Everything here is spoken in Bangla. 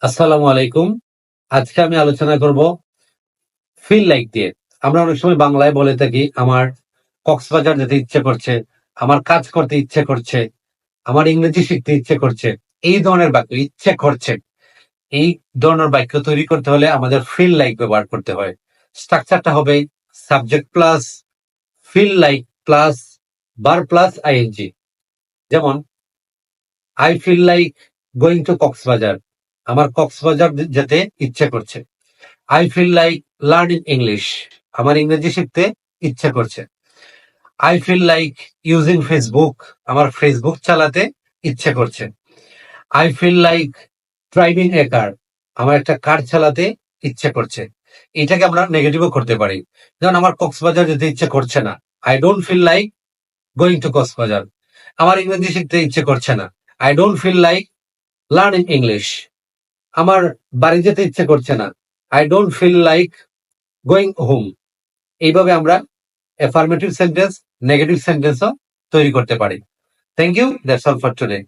আসসালামু আলাইকুম। আজকে আমি আলোচনা করব ফিল লাইক দিয়ে। আমরা অনেক সময় বাংলায় বলে থাকি, আমার কক্সবাজার যেতে ইচ্ছে করছে, আমার কাজ করতে ইচ্ছে করছে, আমার ইংরেজি শিখতে ইচ্ছে করছে। এই ধরনের বাক্য, ইচ্ছে করছে, এই ধরনের বাক্য তৈরি করতে হলে আমাদের ফিল লাইক ব্যবহার করতে হয়। স্ট্রাকচারটা হবে subject plus feel like plus verb plus ING. যেমন, I feel like going to Cox's Bazar. আমার কক্সবাজার যেতে ইচ্ছে করছে। I feel like learning English. আমার ইংরেজি শিখতে ইচ্ছে করছে। I feel like using Facebook. আমার ফেসবুক চালাতে ইচ্ছে করছে। I feel like driving a car. আমার একটা কার চালাতে ইচ্ছে করছে। এটাকে আমরা নেগেটিভও করতে পারি। যেমন, আমার কক্সবাজার যেতে ইচ্ছে করছে না। I don't feel like going to Cox's Bazar. আমার ইংরেজি শিখতে ইচ্ছে করছে না। I don't feel like learning English. আমার বাড়ি যেতে ইচ্ছে করছে না। I don't feel like going home. এইভাবে আমরা অ্যাফার্মেটিভ সেন্টেন্স, নেগেটিভ সেন্টেন্সও তৈরি করতে পারি। Thank you. That's all for today.